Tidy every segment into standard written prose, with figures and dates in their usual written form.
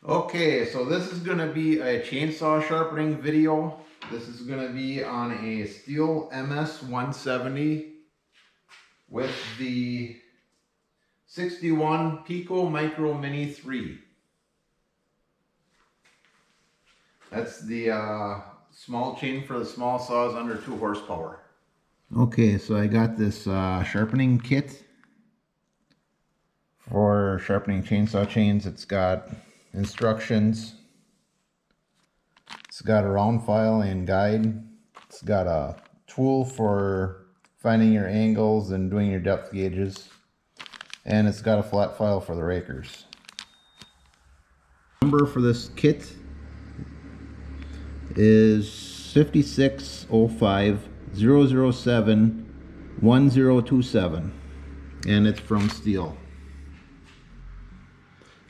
Okay, so this is going to be a chainsaw sharpening video. This is going to be on a Stihl MS-170 with the 61 Pico Micro Mini 3. That's the small chain for the small saws under 2 horsepower. Okay, so I got this sharpening kit for sharpening chainsaw chains. It's got instructions. It's got a round file and guide. It's got a tool for finding your angles and doing your depth gauges. And it's got a flat file for the rakers. Number for this kit is 5605-007-1027. And it's from Stihl.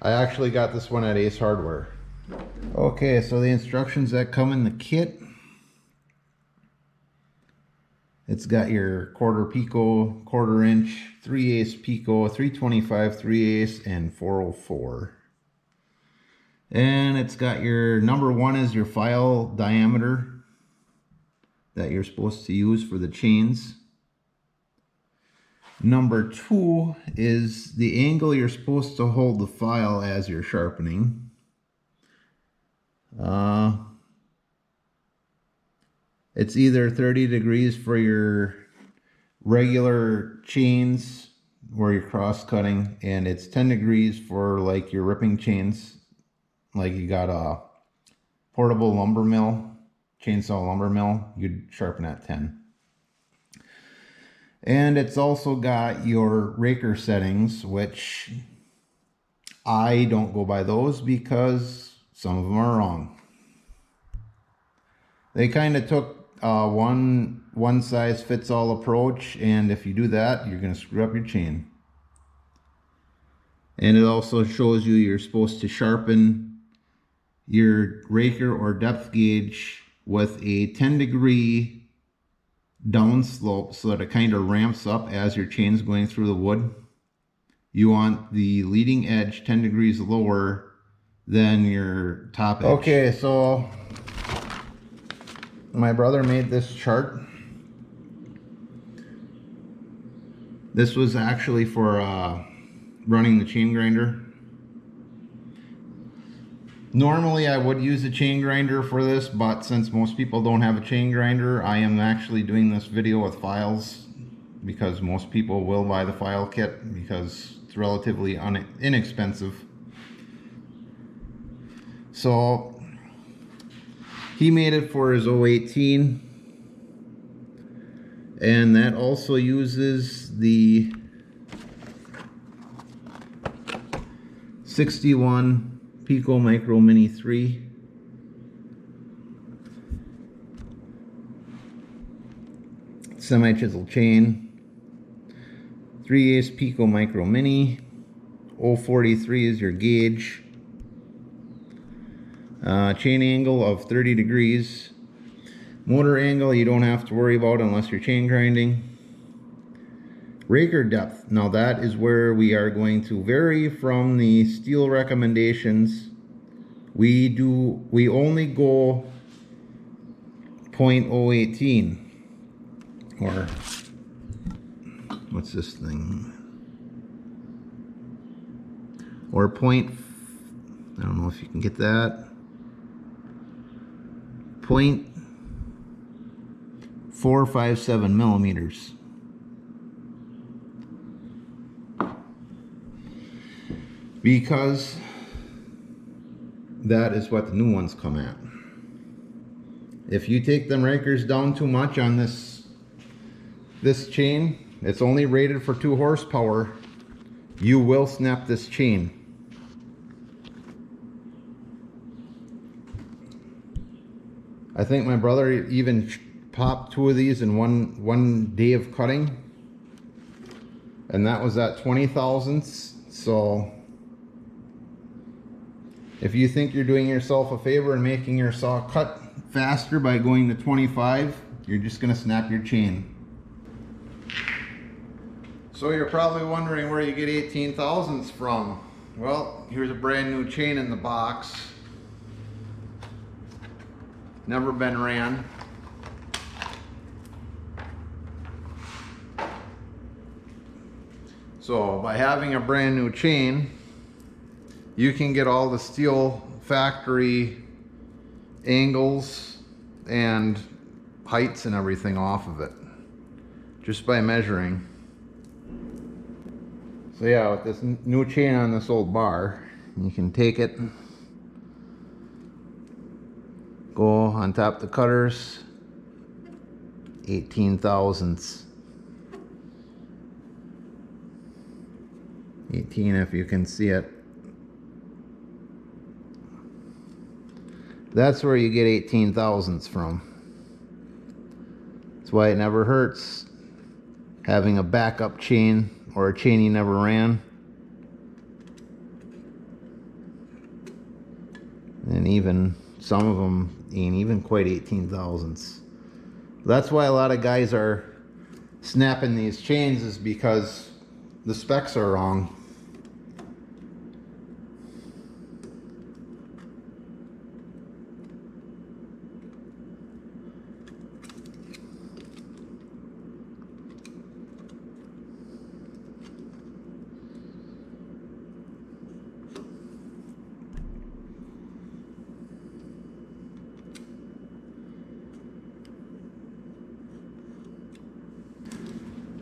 I actually got this one at Ace Hardware. Okay, so the instructions that come in the kit. It's got your quarter Pico, quarter inch, 3/8 Pico, 325, 3/8, and 404. And it's got your number 1 is your file diameter that you're supposed to use for the chains. Number 2 is the angle you're supposed to hold the file as you're sharpening. It's either 30 degrees for your regular chains where you're cross cutting, and it's 10 degrees for like your ripping chains, like you got a portable lumber mill, chainsaw lumber mill, you'd sharpen at 10. And it's also got your raker settings, which I don't go by those because some of them are wrong. They kind of took one size fits all approach, and if you do that, you're going to screw up your chain. And it also shows you you're supposed to sharpen your raker or depth gauge with a 10-degree down slope so that it kind of ramps up as your chain's going through the wood. You want the leading edge 10 degrees lower than your top edge. Okay, so my brother made this chart. This was actually for running the chain grinder. Normally I would use a chain grinder for this, but since most people don't have a chain grinder, I am actually doing this video with files because most people will buy the file kit because it's relatively inexpensive. So he made it for his 018, and that also uses the 61 Pico Micro Mini 3. Semi-chisel chain, 3/8 Pico Micro Mini, 043 is your gauge. Chain angle of 30 degrees. Motor angle you don't have to worry about unless you're chain grinding. Raker depth, now that is where we are going to vary from the Stihl recommendations. We only go 0.018, or what's this thing, or I don't know if you can get that, 0.457 millimeters. Because that is what the new ones come at. If you take them rakers down too much on this chain, it's only rated for 2 horsepower, you will snap this chain. I think my brother even popped 2 of these in one day of cutting, and that was at 20 thousandths. So if you think you're doing yourself a favor and making your saw cut faster by going to 25, you're just going to snap your chain. So you're probably wondering where you get 18 thousandths from. Well, here's a brand new chain in the box. Never been ran. So by having a brand new chain, you can get all the steel factory angles and heights and everything off of it just by measuring. So yeah, with this new chain on this old bar, you can take it, go on top of the cutters, 18 thousandths. 18 if you can see it. That's where you get 18 thousandths from. That's why it never hurts having a backup chain or a chain you never ran. And even some of them ain't even quite 18 thousandths. That's why a lot of guys are snapping these chains, is because the specs are wrong.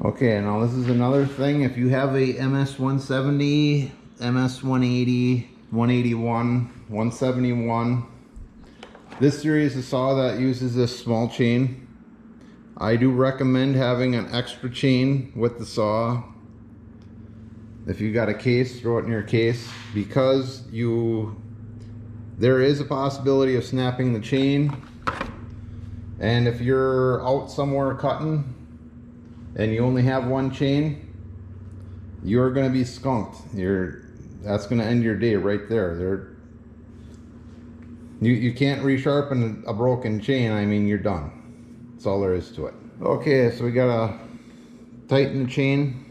Okay, now this is another thing. If you have a MS-170, MS-180, 181, 171, this series of saw that uses this small chain, I do recommend having an extra chain with the saw. If you got a case, throw it in your case, because there is a possibility of snapping the chain. And if you're out somewhere cutting and you only have one chain, you're going to be skunked. That's going to end your day right there. You can't resharpen a broken chain. I mean, you're done. That's all there is to it. Okay, so we gotta tighten the chain.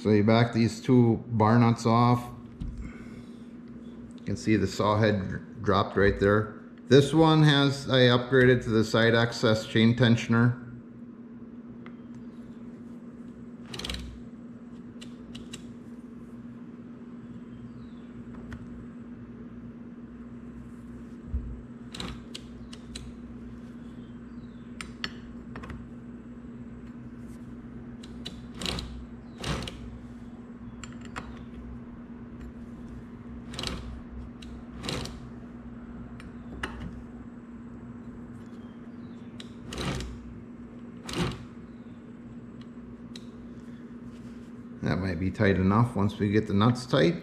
So you back these two bar nuts off. You can see the saw head dropped right there. This one I upgraded to the side access chain tensioner. That might be tight enough once we get the nuts tight.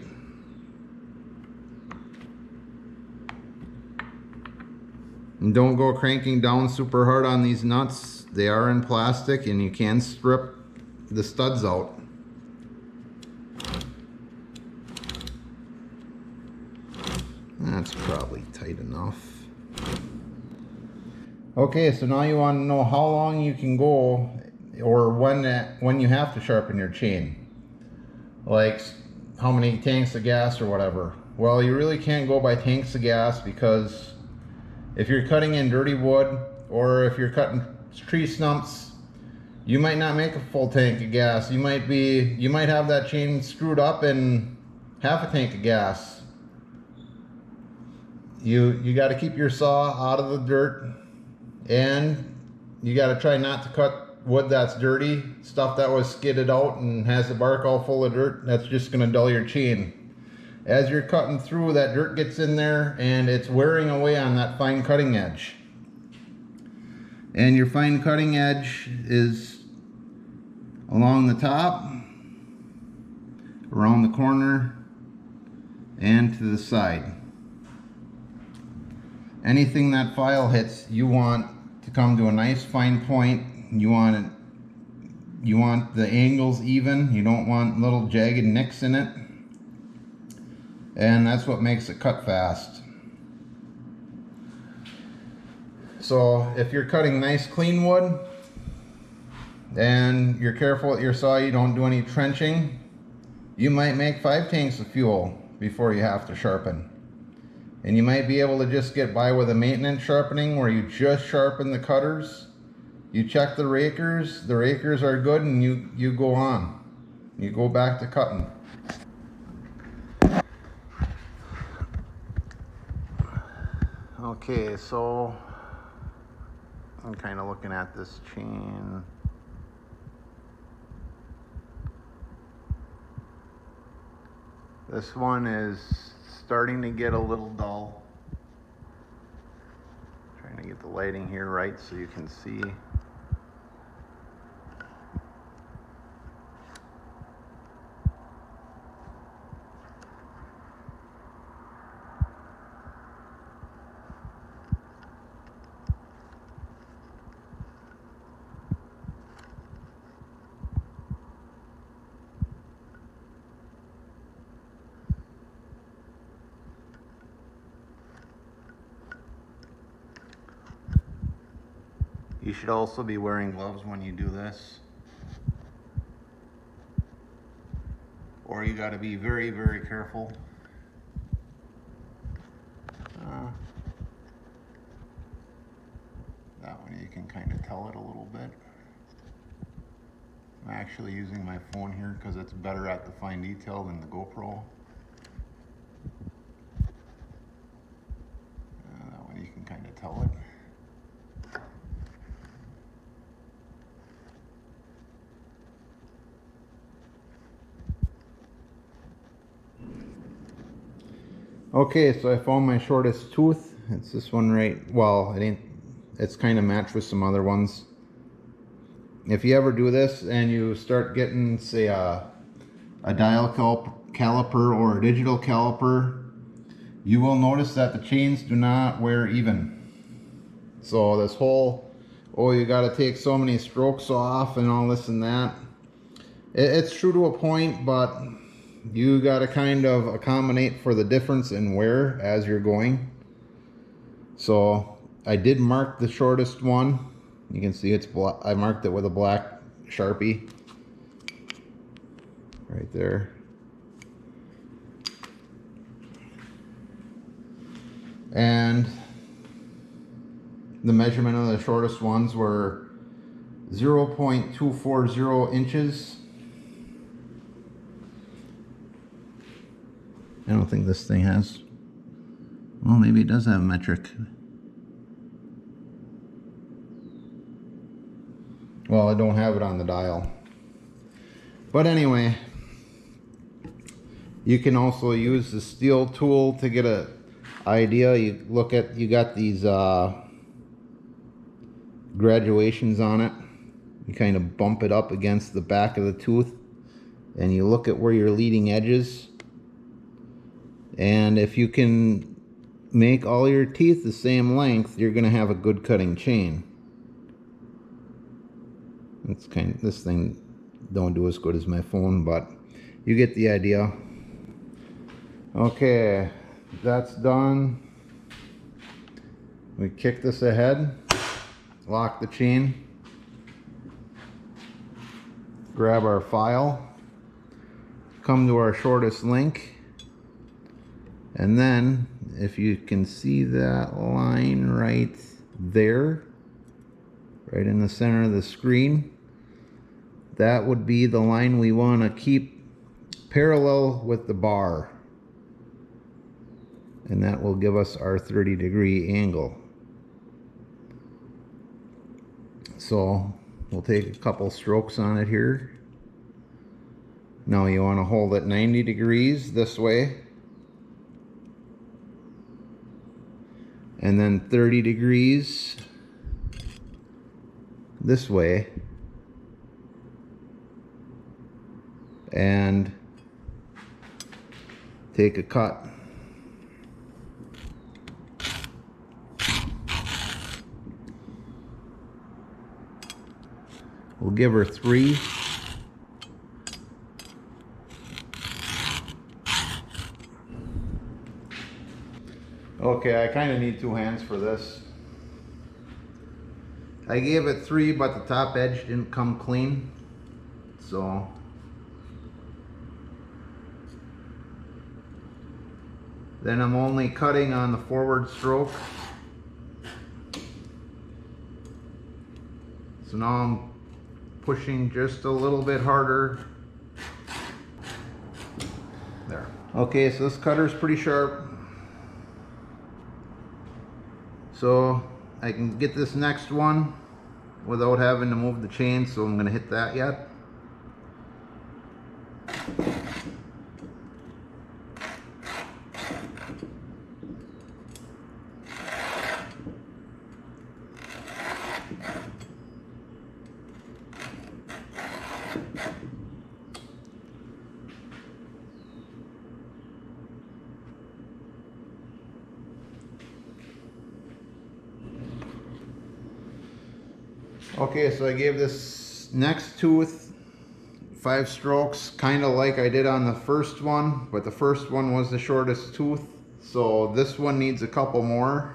And don't go cranking down super hard on these nuts. They are in plastic and you can strip the studs out. That's probably tight enough. Okay, so now you want to know how long you can go, or when you have to sharpen your chain. Like how many tanks of gas or whatever. Well, you really can't go by tanks of gas, because if you're cutting in dirty wood or if you're cutting tree stumps, you might not make a full tank of gas. You might have that chain screwed up in half a tank of gas. You got to keep your saw out of the dirt, and you got to try not to cut wood that's dirty, stuff that was skidded out and has the bark all full of dirt. That's just going to dull your chain. As you're cutting through, that dirt gets in there and it's wearing away on that fine cutting edge. And your fine cutting edge is along the top, around the corner, and to the side. Anything that file hits, you want to come to a nice fine point. You want the angles even. You don't want little jagged nicks in it. And that's what makes it cut fast. So if you're cutting nice clean wood, and you're careful with your saw, you don't do any trenching, you might make 5 tanks of fuel before you have to sharpen. And you might be able to just get by with a maintenance sharpening where you just sharpen the cutters, you check the rakers are good, and you go on. You go back to cutting. Okay, so I'm kind of looking at this chain. This one is starting to get a little dull. Trying to get the lighting here right so you can see. You should also be wearing gloves when you do this. Or you got to be very, very careful. That one you can kind of tell it a little bit. I'm actually using my phone here because it's better at the fine detail than the GoPro. That one you can kind of tell it. Okay, so I found my shortest tooth. It's this one right, well, it's kind of matched with some other ones. If you ever do this and you start getting, say, a dial caliper or a digital caliper, you will notice that the chains do not wear even. So this whole, oh, you got to take so many strokes off and all this and that, it's true to a point, but you got to kind of accommodate for the difference in wear as you're going. So I did mark the shortest one. You can see it's black. I marked it with a black Sharpie right there. And the measurement of the shortest ones were 0.240 inches. I don't think this thing has, well, maybe it does have metric. Well, I don't have it on the dial. But anyway, you can also use the steel tool to get a idea. You look at, you got these graduations on it. You kind of bump it up against the back of the tooth and you look at where your leading edge is. And if you can make all your teeth the same length, you're going to have a good cutting chain. It's kind of, this thing don't do as good as my phone, but you get the idea. Okay, that's done. We kick this ahead, lock the chain, grab our file, come to our shortest link. And then, if you can see that line right there, right in the center of the screen, that would be the line we want to keep parallel with the bar. And that will give us our 30-degree angle. So, we'll take a couple strokes on it here. Now you want to hold it 90 degrees this way. And then 30 degrees this way. And take a cut. We'll give her 3. Okay, I kind of need 2 hands for this. I gave it 3, but the top edge didn't come clean. So then I'm only cutting on the forward stroke. So now I'm pushing just a little bit harder. There. Okay, so this cutter's pretty sharp. So I can get this next one without having to move the chain, so I'm going to hit that yet. Okay, so I gave this next tooth 5 strokes, kind of like I did on the first one, but the first one was the shortest tooth, so this one needs a couple more.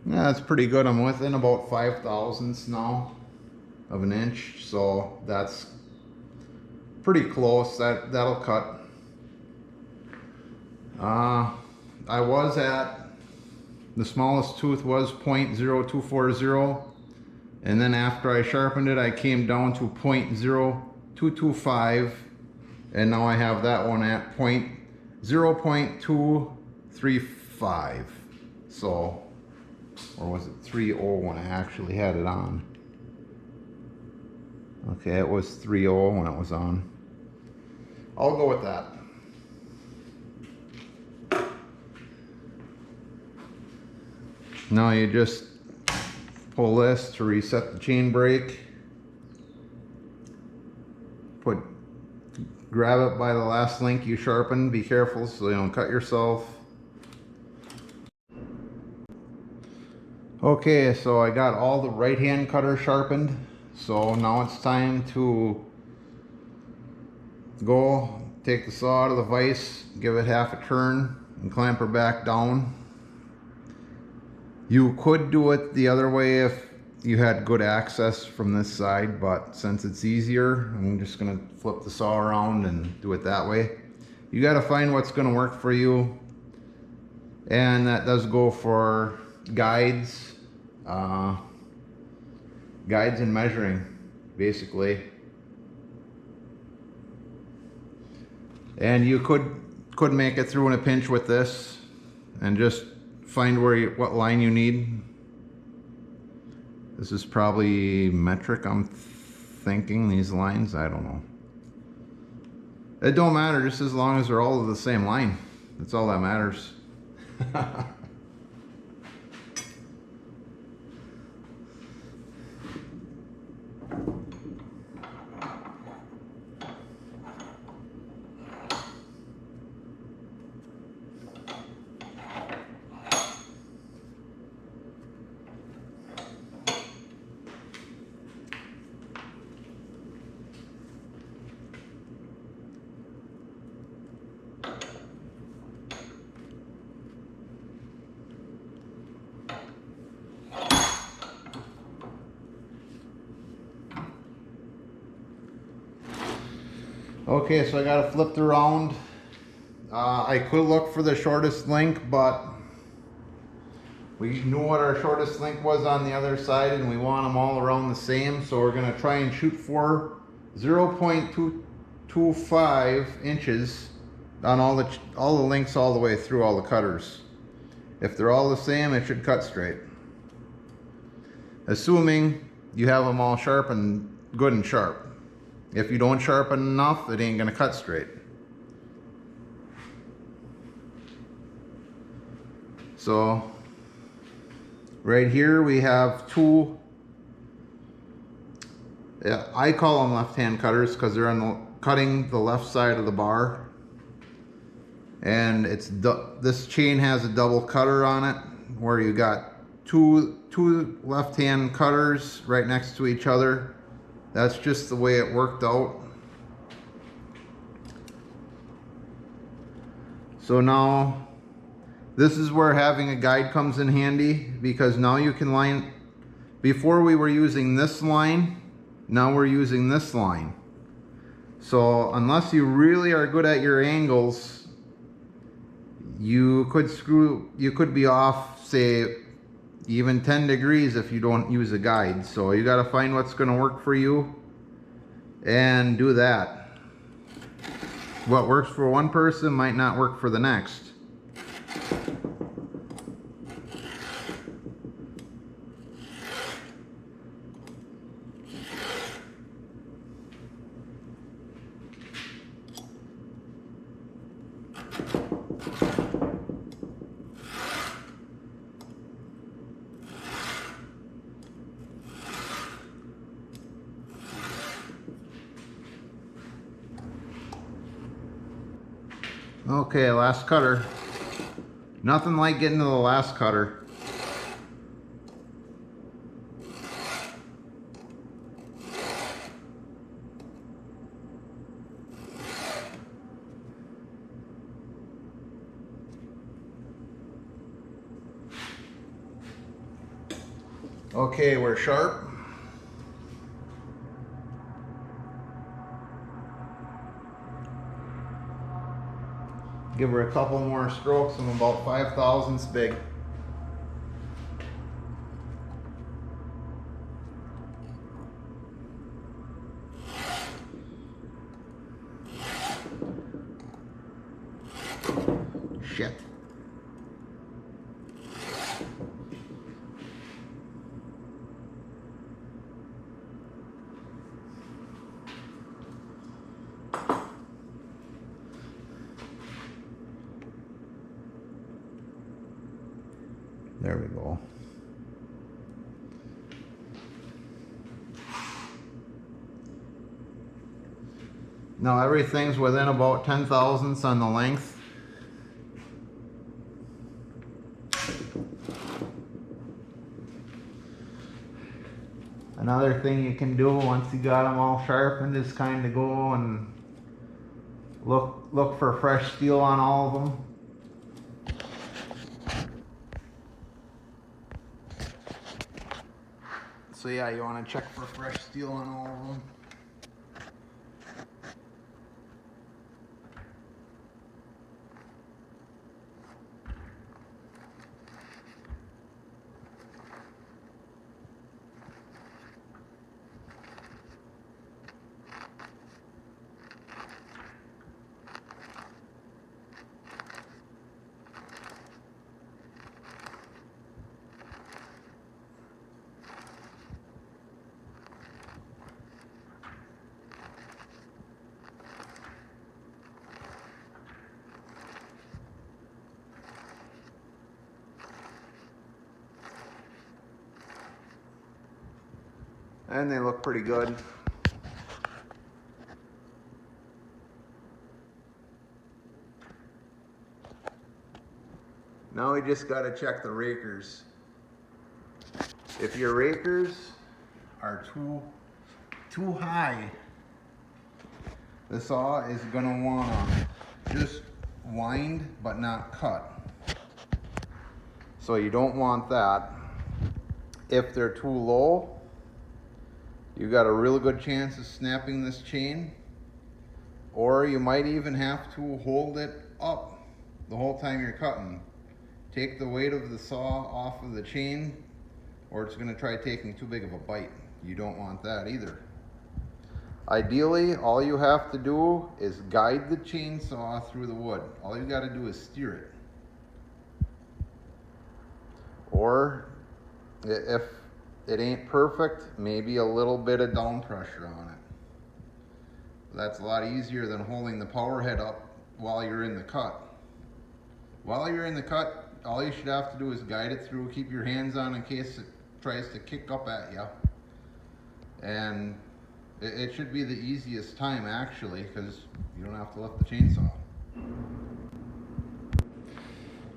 Yeah, that's pretty good. I'm within about 5/1000ths now of an inch, so that's pretty close. That'll cut. I was at, the smallest tooth was 0.0240, and then after I sharpened it I came down to 0.0225, and now I have that one at 0.235. So, or was it 30 when I actually had it on? Okay, it was 30 when it was on. I'll go with that. Now you just pull this to reset the chain brake. Grab it by the last link you sharpened. Be careful so you don't cut yourself. Okay, so I got all the right hand cutter sharpened. So now it's time to go take the saw out of the vise, give it half a turn, and clamp her back down. You could do it the other way if you had good access from this side, but since it's easier, I'm just gonna flip the saw around and do it that way. You gotta find what's gonna work for you, and that does go for guides, guides and measuring, basically. And you could make it through in a pinch with this, and just find what line you need. This is probably metric, I'm thinking, these lines, I don't know. It don't matter, just as long as they're all the same line. That's all that matters. Okay, so I got it flipped around. I could look for the shortest link, but we knew what our shortest link was on the other side, and we want them all around the same, so we're going to try and shoot for 0.225 inches on all the links all the way through all the cutters. If they're all the same, it should cut straight. Assuming you have them all sharp and good and sharp. If you don't sharpen enough, it ain't gonna cut straight. So right here we have two, I call them left-hand cutters because they're cutting the left side of the bar. And this chain has a double cutter on it where you got two left-hand cutters right next to each other. That's just the way it worked out. So now this is where having a guide comes in handy, because now you can line, before we were using this line, now we're using this line. So unless you really are good at your angles, you could be off, say, even 10 degrees if you don't use a guide. So you got to find what's going to work for you and do that. What works for one person might not work for the next. Okay, last cutter. Nothing like getting to the last cutter. Okay, we're sharp. Give her a couple more strokes. I'm about 5 thousandths big. Shit. There we go. Now everything's within about 10 thousandths on the length. Another thing you can do once you got them all sharpened is kind of go and look for fresh steel on all of them. So yeah, you want to check for fresh steel on all of them. And they look pretty good. Now we just got to check the rakers. If your rakers are too high, the saw is going to want to just wind but not cut. So you don't want that. If they're too low, you got a real good chance of snapping this chain, or you might even have to hold it up the whole time you're cutting. Take the weight of the saw off of the chain, or it's going to try taking too big of a bite. You don't want that either. Ideally, all you have to do is guide the chainsaw through the wood. All you got to do is steer it. Or if it ain't perfect, maybe a little bit of down pressure on it. That's a lot easier than holding the power head up while you're in the cut. While you're in the cut, all you should have to do is guide it through, keep your hands on in case it tries to kick up at you. And it should be the easiest time actually, because you don't have to lift the chainsaw.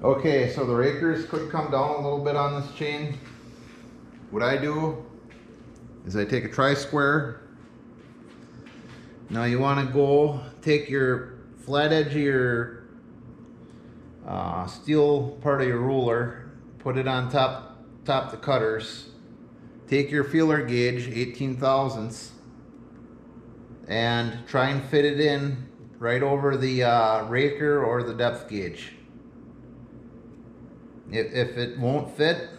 Okay, so the rakers could come down a little bit on this chain. What I do is I take a tri-square. Now you want to go take your flat edge of your steel part of your ruler, put it on top the cutters. Take your feeler gauge, 18 thousandths, and try and fit it in right over the raker or the depth gauge. If it won't fit,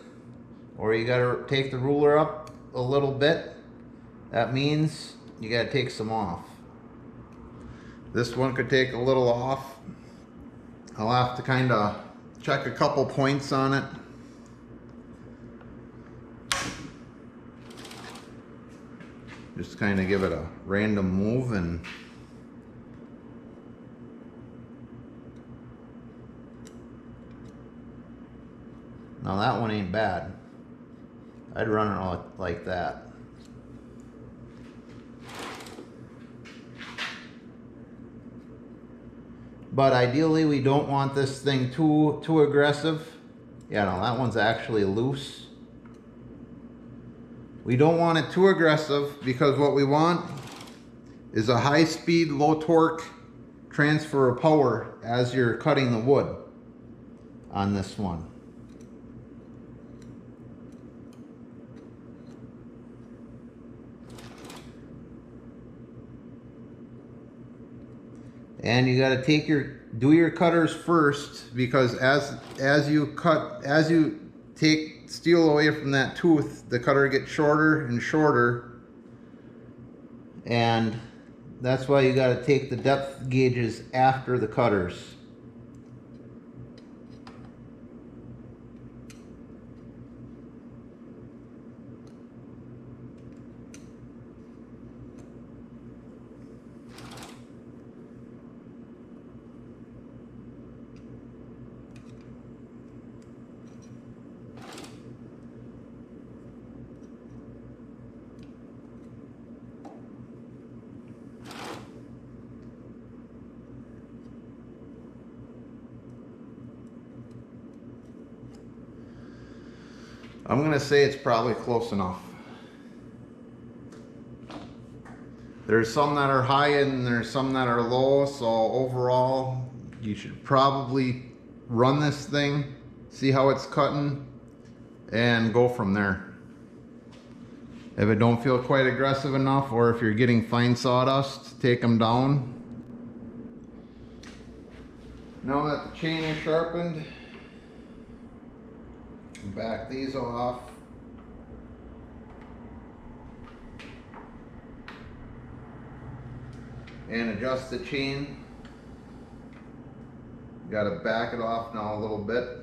or you gotta take the ruler up a little bit, that means you gotta take some off. This one could take a little off. I'll have to kind of check a couple points on it. Just kind of give it a random move and now that one ain't bad. I'd run it like that. But ideally we don't want this thing too aggressive. Yeah, no, that one's actually loose. We don't want it too aggressive because what we want is a high speed, low torque transfer of power as you're cutting the wood on this one. And you got to do your cutters first, because as you take steel away from that tooth, the cutter gets shorter and shorter, and that's why you got to take the depth gauges after the cutters. I'm going to say it's probably close enough. There's some that are high and there's some that are low, so overall you should probably run this thing, see how it's cutting, and go from there. If it don't feel quite aggressive enough, or if you're getting fine sawdust, take them down. Now that the chain is sharpened, back these off. And adjust the chain. Got to back it off now a little bit.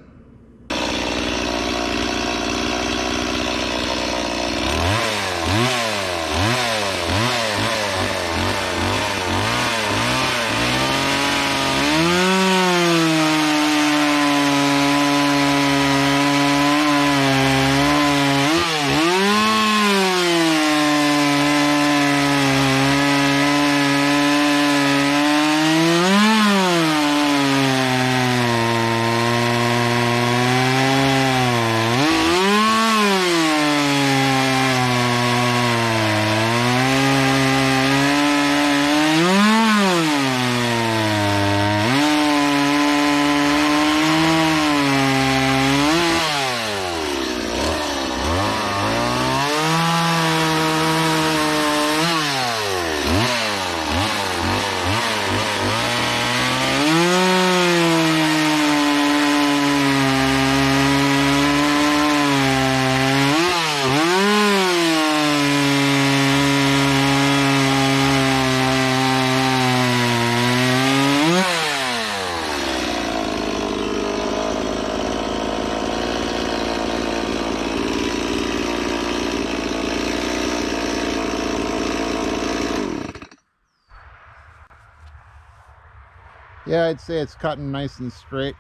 Yeah, I'd say it's cutting nice and straight.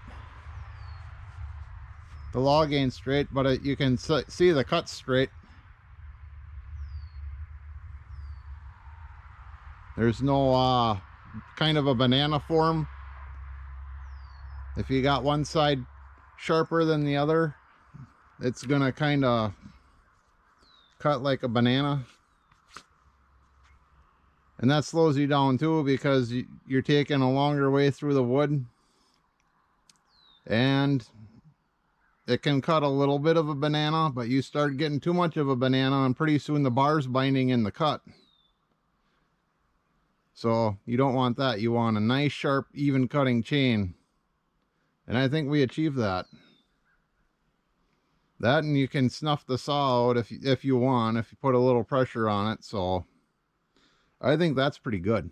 The log ain't straight, but you can see the cut straight. There's no kind of a banana form. If you got one side sharper than the other, it's gonna kind of cut like a banana. And that slows you down too, because you're taking a longer way through the wood. And it can cut a little bit of a banana, but you start getting too much of a banana and pretty soon the bar's binding in the cut. So you don't want that. You want a nice, sharp, even cutting chain. And I think we achieved that. That, and you can snuff the saw out if you want, if you put a little pressure on it. So I think that's pretty good.